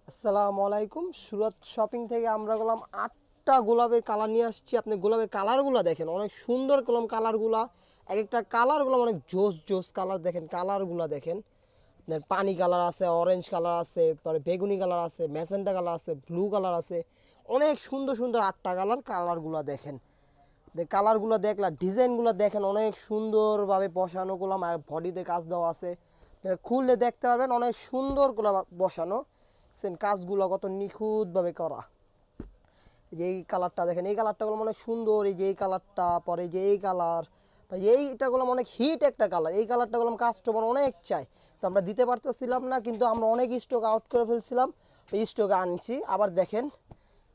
আসসালামু আলাইকুম। সুরত শপিং থেকে আমরা গেলাম 8টা গোলাপের কালার নিয়ে আসছি। আপনি গোলাপের কালারগুলো দেখেন, অনেক সুন্দর কলম কালারগুলা। এক একটা কালারগুলো অনেক জোস জোস কালার। দেখেন কালারগুলো দেখেন, আপনার পানি কালার আছে, অরেঞ্জ কালার আছে, পরে বেগুনি কালার আছে, ম্যাজেন্টা কালার আছে, ব্লু কালার আছে। অনেক সুন্দর সুন্দর 8টা কালারগুলো দেখেন। কালারগুলো দেখলা, ডিজাইনগুলো দেখেন, অনেক সুন্দরভাবে বসানো গোলাম আর বডিতে কাজ দেওয়া আছে। খুললে দেখতে পারবেন অনেক সুন্দর গোলাপ বসানো। সেন কাজগুলো কত নিখুঁতভাবে করা। এই যে এই কালারটা দেখেন, এই কালারটাগুলো অনেক সুন্দর। এই যে এই কালারটা, পরে যে এই কালার, এইটাগুলো অনেক হিট একটা কালার। এই কালারটাগুলো কাস্টমার অনেক চাই, তো আমরা দিতে পারতেছিলাম না, কিন্তু আমরা অনেক স্টক আউট করে ফেলছিলাম, স্টকে আনছি। আবার দেখেন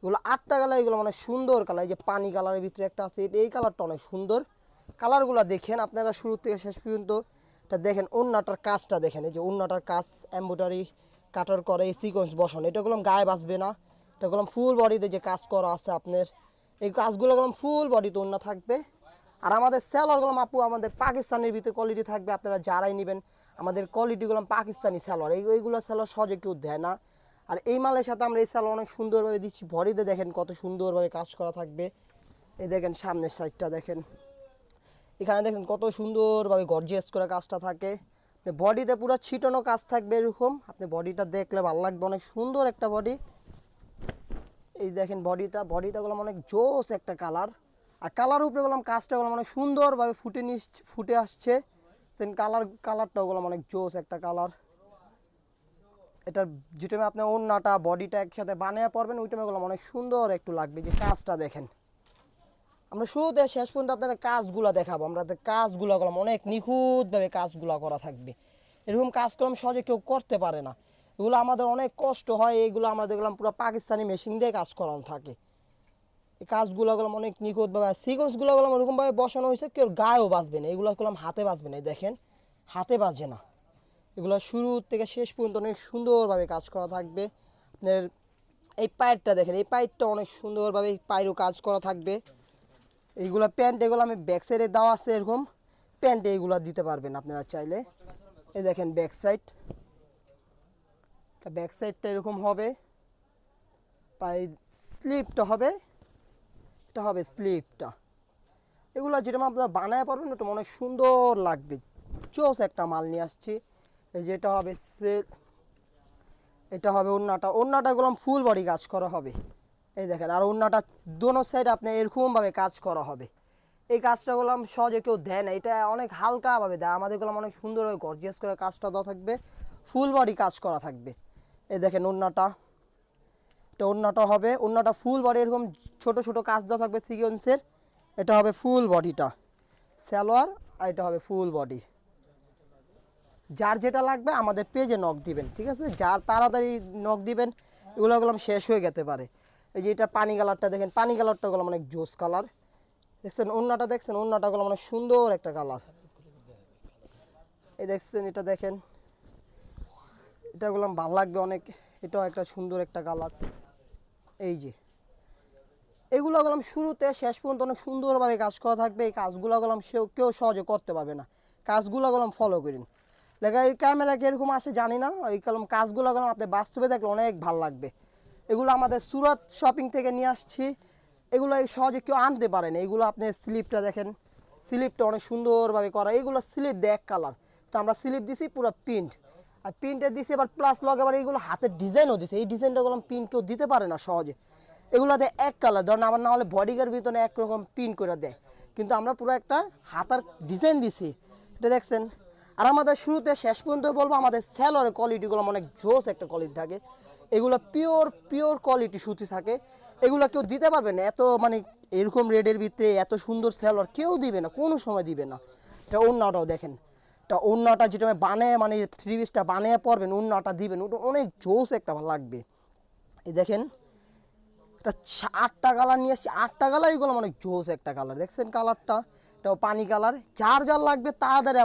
এগুলো 8টা কালার, এগুলো অনেক সুন্দর কালার। এই যে পানি কালারের ভিতরে একটা আছে, এই কালারটা অনেক সুন্দর। কালারগুলো দেখেন আপনারা শুরু থেকে শেষ পর্যন্ত। এটা দেখেন ওন্নাটার কাজটা দেখেন, এই যে ওন্নাটার কাজ এমব্রয়ডারি কাটার করে এই সিকোয়েন্স বসানো। এটা গুলো গায়ে বাঁচবে না, এটা গুলো ফুল বডিতে যে কাজ করা আছে আপনার, এই কাজগুলো গুলো ফুল বডিতে ওন্না থাকবে। আর আমাদের স্যালোয়ারগুলো আপু আমাদের পাকিস্তানের ভিতরে কোয়ালিটি থাকবে। আপনারা যারাই নেবেন আমাদের কোয়ালিটিগুলো পাকিস্তানি স্যালোয়ার, এইগুলো স্যালোয়ার সহজে কেউ দেয় না। আর এই মালের সাথে আমরা এই স্যালোয়ার অনেক সুন্দরভাবে দিচ্ছি। বডিতে দেখেন কত সুন্দরভাবে কাজ করা থাকবে। এই দেখেন সামনের সাইডটা দেখেন, এখানে দেখেন কত সুন্দরভাবে গর্জিয়াস করে কাজটা থাকে। বডিতে পুরো ছিটানো কাজ থাকবে এরকম। আপনি বডিটা দেখলে ভালো লাগবে, অনেক সুন্দর একটা বডি। এই দেখেন বডিটা গুলো অনেক জোস একটা কালার। আর কালার উপরে গেলাম কাজটা গেলাম অনেক সুন্দরভাবে ফুটে আসছে। সেন কালারটাও গেলাম অনেক জোস একটা কালার। এটার যে টাইমে আপনি ওড়নাটা বডিটা একসাথে বানিয়ে পড়বেন, ওই টাইমে গেলাম অনেক সুন্দর একটু লাগবে। যে কাজটা দেখেন, আমরা শুরুতে শেষ পর্যন্ত আপনাদের কাজগুলো দেখাবো। আমরা কাজগুলো করলাম অনেক নিখুঁতভাবে কাজগুলো করা থাকবে। এরকম কাজ করলাম সহজে কেউ করতে পারে না, এগুলো আমাদের অনেক কষ্ট হয়। এইগুলো আমরা দেখলাম পুরো পাকিস্তানি মেশিন দিয়ে কাজ করানো থাকে। এই কাজগুলো করলাম অনেক নিখুঁতভাবে। আর সিকোয়েন্সগুলো করলাম ওরকমভাবে বসানো হয়েছে কেউ গায়েও বাঁচবে না। এগুলো করলাম হাতে বাঁচবে না, দেখেন হাতে বাজে না। এগুলো শুরু থেকে শেষ পর্যন্ত অনেক সুন্দরভাবে কাজ করা থাকবে। আপনার এই পায়েরটা দেখেন, এই পায়েরটা অনেক সুন্দরভাবে পায়েরও কাজ করা থাকবে। এইগুলো প্যান্ট, এগুলো আমি ব্যাক সাইডে দেওয়া আছে এরকম প্যান্টে এইগুলো দিতে পারবেন আপনারা চাইলে। এই দেখেন ব্যাক সাইডটা এরকম হবে। পায়ে স্লিপটা হবে, এটা হবে স্লিপটা। এগুলো যেটা আপনারা বানায় পারবেন ওটা অনেক সুন্দর লাগবে। চোস একটা মাল নিয়ে আসছি। এই যে এটা হবে ওড়নাটা এগুলো ফুল বডি কাজ করা হবে। এই দেখেন, আর ওড়নাটা দোনো সাইড আপনি এরকমভাবে কাজ করা হবে। এই কাজটা করলাম সহজে কেউ দেয় না, এটা অনেক হালকাভাবে দেয়। আমাদের করলাম অনেক সুন্দরভাবে গর্জিয়াস করে কাজটা দেওয়া থাকবে, ফুল বডি কাজ করা থাকবে। এই দেখেন ওড়নাটা হবে, ওড়নাটা ফুল বডি এরকম ছোট ছোট কাজ দেওয়া থাকবে সিকোয়েন্সের। এটা হবে ফুল বডিটা সালোয়ার, আর এটা হবে ফুল বডি। যার যেটা লাগবে আমাদের পেজে নক দিবেন, ঠিক আছে? যার তাড়াতাড়ি নক দিবেন, এগুলো শেষ হয়ে যেতে পারে। এই যে এটা পানি কালারটা দেখেন, পানি কালারটা গেলাম অনেক জোস কালার। দেখছেন ওড়নাটা গেলাম অনেক সুন্দর একটা কালার। এই দেখছেন, এটা দেখেন, এটা গেলাম ভালো লাগবে অনেক। এটাও একটা সুন্দর একটা কালার। এই যে এগুলো গেলাম শুরুতে শেষ পর্যন্ত অনেক সুন্দরভাবে কাজ করা থাকবে। এই কাজগুলো গেলাম কেউ সহজে করতে পারবে না। কাজগুলো গেলাম ফলো করেন। লেখা এই ক্যামেরা কীরকম আসে জানি না, ওই কলম কাজগুলো গেলাম আপনি বাস্তবে দেখলে অনেক ভালো লাগবে। এগুলো আমাদের সুরত শপিং থেকে নিয়ে আসছি। এগুলো সহজে কেউ আনতে পারে না। এগুলো আপনি স্লিপটা দেখেন, স্লিপটা অনেক সুন্দরভাবে করা। এইগুলো স্লিপ দেয় এক কালার, তো আমরা স্লিপ দিছি পুরো প্রিন্ট। আর প্রিন্টে দিছি এবার প্লাস লগ, এবার এইগুলো হাতের ডিজাইনও দিছে। এই ডিজাইনটা গেলাম প্রিন্ট কেউ দিতে পারে না সহজে। এগুলোতে এক কালার ধরেন, আমার না হলে বডিগার ভিতরে একরকম প্রিন্ট করে দেয়, কিন্তু আমরা পুরো একটা হাতার ডিজাইন দিছি। এটা দেখছেন। আর আমাদের শুরুতে শেষ পর্যন্ত বলবো, আমাদের স্যালোয়ারের কোয়ালিটিগুলো অনেক জোস একটা কোয়ালিটি থাকে। এগুলো পিওর কোয়ালিটি সুতি থাকে। এগুলো কেউ দিতে পারবে না এত, মানে এরকম রেডের ভিতরে এত সুন্দর স্যালোয়ার কেউ দিবে না, কোনো সময় দিবে না। এটা ওড়নাটাও দেখেন, এটা ওড়নাটা যেটা বানায়, মানে থ্রি পিসটা বানিয়ে পরবেন, ওড়নাটা দিবেন, ওটা অনেক জোস একটা ভালো লাগবে। এই দেখেন, এটা 8টা কালার নিয়ে এসেছি। 8টা কালার এগুলো অনেক জোস একটা কালার। দেখছেন কালারটা, এটাও পানি কালার। যার লাগবে তাড়াতাড়ি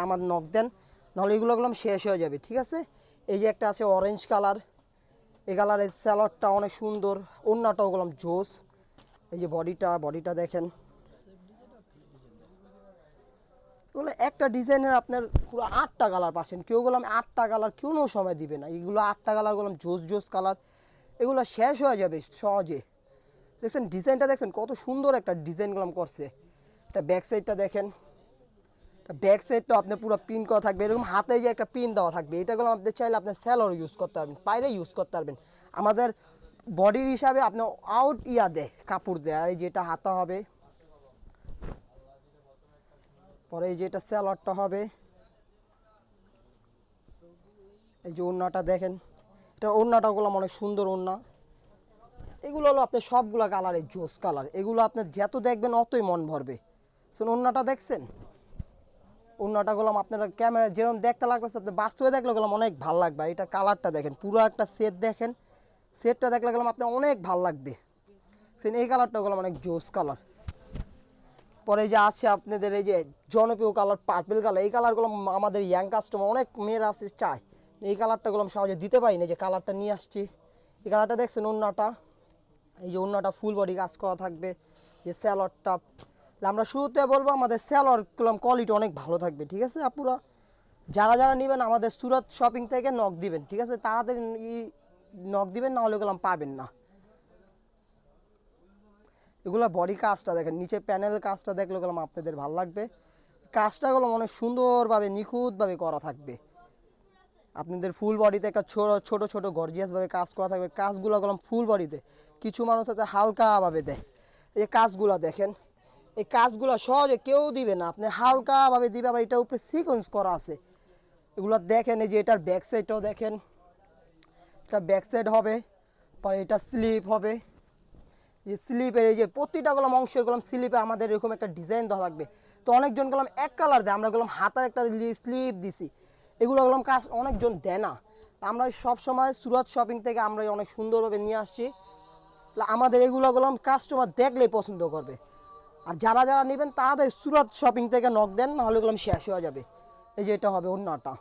আমার নখ দেন, নাহলে এগুলো শেষ হয়ে যাবে, ঠিক আছে? এই যে একটা আছে অরেঞ্জ কালার, এই কালারের স্যালাডটা অনেক সুন্দর। ওড়নাটাও গেলাম জোস। এই যে বডিটা দেখেন, এগুলো একটা ডিজাইনের আপনার পুরো 8টা কালার পাচ্ছেন। কেউ বললাম 8টা কালার কোনো সময় দিবে না, এগুলো 8টা কালার বললাম জোস জোস কালার, এগুলো শেষ হয়ে যাবে সহজে। দেখছেন ডিজাইনটা, দেখছেন কত সুন্দর একটা ডিজাইনগুলো করছে। এটা ব্যাক সাইডটা দেখেন, ব্যাক সাইডটা আপনার পুরো পিন করা থাকবে, এরকম হাতে যে একটা পিন দেওয়া থাকবে। এটাগুলো আপনি চাইলে আপনি স্যালোর ইউজ করতে পারবেন, পাইরে ইউজ করতে পারবেন। আমাদের বডির হিসাবে আপনি আউট দেয় কাপড় দেয়। আর এই যেটা হাতা হবে, পরে এই যে এটা স্যালোয়ারটা হবে, এই যে ওড়নাটা দেখেন, এটা ওড়নাটাগুলো অনেক সুন্দর ওড়না। এগুলো হলো আপনার সবগুলো কালারের জোস কালার, এগুলো আপনার যত দেখবেন অতই মন ভরবে। ওড়নাটা দেখছেন, ওড়নাটা গেলাম আপনারা ক্যামেরা যেরকম দেখতে লাগতেছে, আপনি বাস্তবে দেখলে গেলাম অনেক ভালো লাগবে। এটা কালারটা দেখেন, পুরো একটা সেট দেখেন, সেটটা দেখলে গেলাম আপনার অনেক ভালো লাগবে। এই কালারটা গেলাম অনেক জোস কালার। পরে যে আছে আপনাদের এই যে জনপ্রিয় কালার পার্পেল কালার, এই কালারগুলো আমাদের ইয়াং কাস্টমার অনেক মেয়েরা আছে চায়, এই কালারটা গেলাম সহজে দিতে পারি না, যে কালারটা নিয়ে আসছি। এই কালারটা দেখছেন ওড়নাটা, এই যে ওড়নাটা ফুল বডি কাজ করা থাকবে। যে স্যালোয়ারটা আমরা শুরুতে বলবো আমাদের স্যালোয়ার কোয়ালিটি অনেক ভালো থাকবে, ঠিক আছে আপুরা? যারা যারা নেবেন আমাদের সুরত শপিং থেকে নক দিবেন, ঠিক আছে? তাড়াতাড়ি নক দিবেন, না হলে গেলাম পাবেন না। এগুলো বডি কাজটা দেখেন, নিচে প্যানেলের কাজটা দেখলে গেলাম আপনাদের ভালো লাগবে। কাজটা গেলাম অনেক সুন্দরভাবে নিখুঁতভাবে করা থাকবে। আপনাদের ফুল বডিতে একটা ছোট ছোট গর্জিয়াসভাবে কাজ করা থাকবে। কাজগুলো গেলাম ফুল বডিতে, কিছু মানুষ আছে হালকাভাবে দেয়। এই কাজগুলো দেখেন, এই কাজগুলো সহজে কেউ দিবে না, আপনি হালকাভাবে দিবে। আবার এটার উপরে সিকোয়েন্স করা আছে, এগুলো দেখেন। এই যে এটার ব্যাক সাইডটাও দেখেন, এটা ব্যাক সাইড হবে, পরে এটা স্লিপ হবে। যে স্লিপের এই যে প্রতিটা গেলাম অংশের গেলাম স্লিপে আমাদের এরকম একটা ডিজাইন দেওয়া থাকবে। তো অনেকজন গেলাম এক কালার দেয়, আমরা গেলাম হাতার একটা স্লিপ দিছি, এগুলো গেলাম কাজ অনেকজন দেয় না। আমরা সবসময় সুরত শপিং থেকে আমরা অনেক সুন্দরভাবে নিয়ে আসছি, আমাদের এগুলো গেলাম কাস্টমার দেখলেই পছন্দ করবে। আর যারা যারা নেবেন তাদের সুরত শপিং থেকে নক দেন, নাহলে গেলাম শেষ হয়ে যাবে। এই যে এটা হবে ওড়নাটা,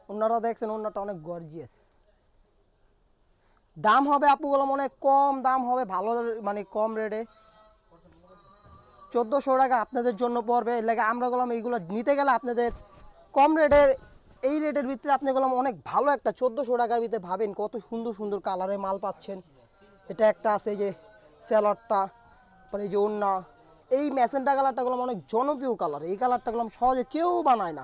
ওড়নাটা দেখছেন, ওড়নাটা অনেক গর্জিয়াস। দাম হবে আপু গেলাম অনেক কম দাম হবে, ভালো মানে কম রেটে। 1400 টাকা আপনাদের জন্য পড়বে। এর লাগে আমরা গেলাম এইগুলো নিতে গেলে আপনাদের কম রেটের, এই রেটের ভিতরে আপনি গেলাম অনেক ভালো একটা 1400 টাকার ভিতরে ভাবেন কত সুন্দর সুন্দর কালারের মাল পাচ্ছেন। এটা একটা আছে যে স্যালাডটা, পরে এই যে ওড়না, এই ম্যাজেন্টা কালারটা গেলাম অনেক জনপ্রিয় কালার। এই কালারটা গেলাম সহজে কেউ বানায় না,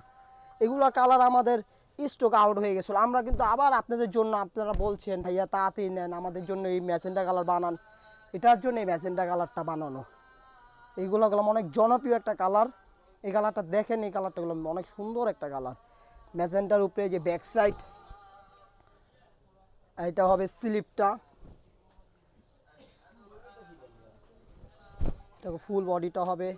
এগুলো কালার আমাদের স্টক আউট হয়ে গেছিলো। আমরা কিন্তু আবার আপনাদের জন্য, আপনারা বলছেন ভাইয়া তাড়াতাড়ি নেন, আমাদের জন্য এই ম্যাজেন্টা কালার বানান, এটার জন্য এই ম্যাজেন্টা কালারটা বানানো। এইগুলো গেলাম অনেক জনপ্রিয় একটা কালার। এই কালারটা দেখেন, এই কালারটা গেলাম অনেক সুন্দর একটা কালার। ম্যাজেন্টার উপরে যে ব্যাক সাইড, এটা হবে স্লিপটা, এটা ফুল বডিটা হবে।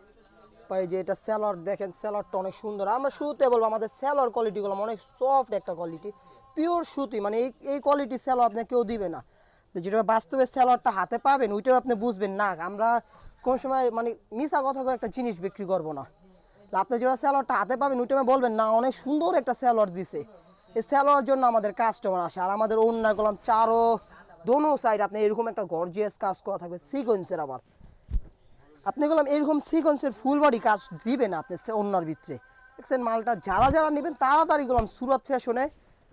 পাই যে এটা স্যালোয়ার দেখেন, স্যালোয়ারটা অনেক সুন্দর। আমরা শুরুতে বলবো আমাদের স্যালোয়ার কোয়ালিটিগুলো অনেক সফট একটা কোয়ালিটি, পিওর সুতি, মানে এই কোয়ালিটি স্যালোয়ার আপনি কেউ দিবে না। যেটা বাস্তবে স্যালোয়ারটা হাতে পাবেন ওইটাও আপনি বুঝবেন না, আমরা কোন সময় মানে মিশা কথা করে একটা জিনিস বিক্রি করবো না। আপনি যেটা স্যালোয়ারটা হাতে পাবেন ওইটা বলবেন না অনেক সুন্দর একটা স্যালোয়ার দিছে। এই স্যালোয়ার জন্য আমাদের কাস্টমার আসে। আর আমাদের ওড়না করলাম চারো দোনো সাইড আপনি এরকম একটা গর্জিয়াস কাজ করা থাকবে সিকোয়েন্সের। আবার আপনি বললাম এরকম সিকোয়েন্সের ফুল বডি কাজ দিবেন আপনি ওড়নার ভিতরে। দেখছেন মালটা, যারা যারা নেবেন তাড়াতাড়ি গেলাম সুরত ফ্যাশনে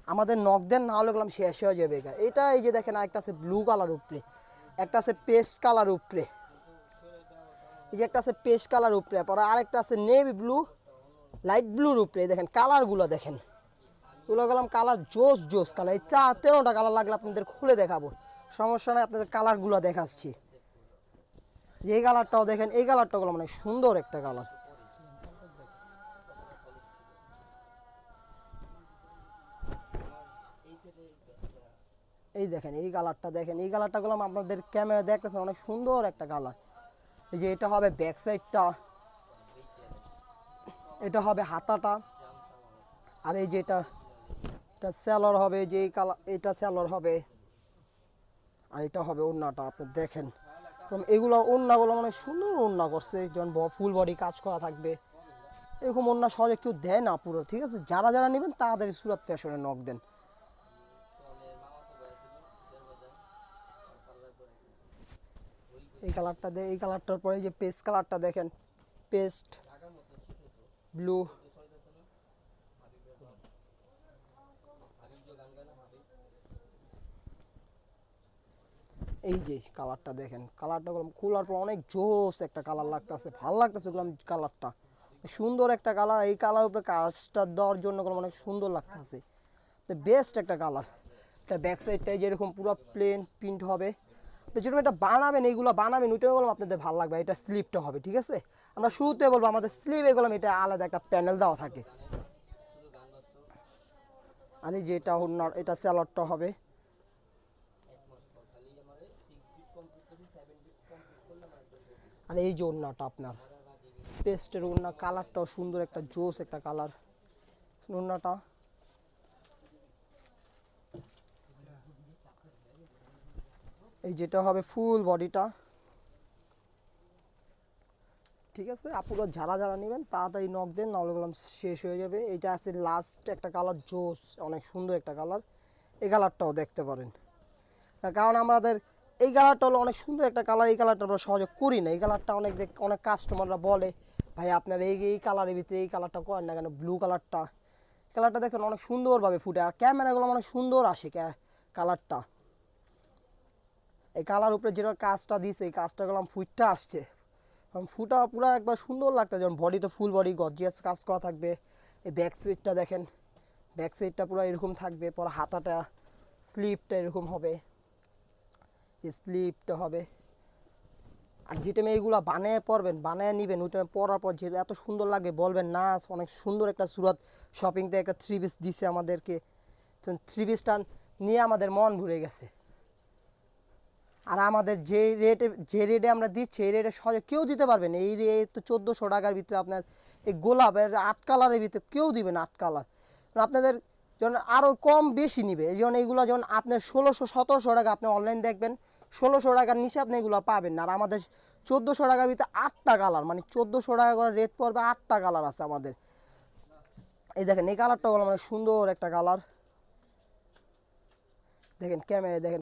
আমাদের নক দেন, না হলে গেলাম শেষ হয়ে যাবে। এটা এই যে দেখেন, একটা আছে ব্লু কালার উপরে, একটা আছে পেস্ট কালার উপরে, এই যে একটা আছে পেস্ট কালার উপরে, পরে আরেকটা আছে নেভি ব্লু, লাইট ব্লুর উপরে। দেখেন কালারগুলো দেখেন, এগুলো গেলাম কালার জোস জোস কালার। এই 13টা কালার লাগলে আপনাদের খুলে দেখাবো, সমস্যা নেই, আপনাদের কালারগুলো দেখাচ্ছি। এই কালারটাও দেখেন, এই কালারটা গেলাম অনেক সুন্দর একটা কালার। এই দেখেন এই কালারটা দেখেন, এই কালারটা গেলাম আপনাদের ক্যামেরা দেখতেছেন অনেক সুন্দর একটা কালার। এই যে এটা হবে ব্যাক সাইডটা, এটা হবে হাতাটা, আর এই যে এটা স্যালোয়ার হবে, যে এই কালার এটা স্যালোয়ার হবে, আর এটা হবে ওড়নাটা। আপনি দেখেন তো এগুলো ওড়নাগুলো মানে সুন্দর ওড়না করছে, যেমন ফুল বডি কাজ করা থাকবে। এরকম ওড়না সহজে কেউ দেয় না পুরো, ঠিক আছে? যারা যারা নেবেন তাড়াতাড়ি সুরত ফ্যাশনে নক দেন। এই কালারটা এই কালারটার পরে যে পেস্ট কালারটা দেখেন, পেস্ট ব্লু, এই যে কালারটা দেখেন, কালারটা খোলার পর অনেক জোস একটা কালার লাগতেছে, ভালো লাগতেছে ওগুলো কালারটা, সুন্দর একটা কালার। এই কালার উপরে কাজটা দেওয়ার জন্য অনেক সুন্দর লাগতেছে, তো বেস্ট একটা কালার। এটা ব্যাক সাইডটাই যেরকম পুরো প্লেন প্রিন্ট হবে, তো যেরকম এটা বানাবেন, এইগুলো বানাবেন ওইটাও বললাম আপনাদের ভালো লাগবে। এটা স্লিপটা হবে, ঠিক আছে। আমরা শুরুতে বলবো আমাদের স্লিপ এগুলো এটা আলাদা একটা প্যানেল দেওয়া থাকে। আর এই যে এটা ওড়না, এটা স্যালাডটা হবে। আর এই যে ওড়নাটা আপনার পেস্টের ওড়না, কালারটাও সুন্দর একটা জোস একটা কালার ওড়নাটা। এই যেটা হবে ফুল বডিটা, ঠিক আছে। আপনারা যারা যারা নেবেন তাড়াতাড়ি নক দেন, নাহলে বললাম শেষ হয়ে যাবে। এইটা আছে লাস্ট একটা কালার, জোস অনেক সুন্দর একটা কালার, এই কালারটাও দেখতে পারেন। কারণ আমাদের এই কালারটা হলো অনেক সুন্দর একটা কালার, এই কালারটা আমরা সহজে করি না। এই কালারটা অনেক কাস্টমাররা বলে ভাই আপনার এই কালারের ভিতরে এই কালারটা করেন না কেন, ব্লু কালারটা। কালারটা দেখছেন অনেক সুন্দরভাবে ফুটে, আর ক্যামেরাগুলো অনেক সুন্দর আসে কালারটা। এই কালার উপরে যেটা কাজটা দিয়েছে, এই কাজটা করলাম ফুটটা আসছে, ফুটা পুরো একবার সুন্দর লাগতো। যেমন বডি তো ফুল বডি গর্জিয়াস কাজ করা থাকবে। এই ব্যাক সাইডটা দেখেন, ব্যাক সাইডটা পুরো এরকম থাকবে, পরে হাতাটা স্লিপটা এরকম হবে, স্লিপটা হবে। আর যেটা এইগুলো বানিয়ে পরবেন, বানিয়ে নেবেন, ওইটা পরার পর যে এত সুন্দর লাগবে বলবেন না। অনেক সুন্দর একটা সুরাত শপিং থেকে একটা থ্রি পিস দিছে আমাদেরকে, থ্রি পিসটা নিয়ে আমাদের মন ভরে গেছে। আর আমাদের যে রেটে আমরা দিচ্ছি, এই রেটে সহজে কেউ দিতে পারবেন। এই রেট তো 1400 টাকার ভিতরে আপনার এই গোলাপের 8 কালারের ভিতরে কেউ দিবে না। 8 কালার আপনাদের যখন আরও কম বেশি নিবে, এই জন্য এইগুলো যখন আপনার 1600-1700 টাকা আপনি অনলাইন দেখবেন, 1600 টাকার নিচে আপনি এগুলো পাবেন না। আর আমাদের 1400 টাকার ভিতরে 8টা কালার, মানে 1400 টাকা করে রেট পড়বে, 8টা কালার আছে আমাদের। এই দেখেন এই কালারটা হলো মানে সুন্দর একটা কালার, দেখেন ক্যামেরায় দেখেন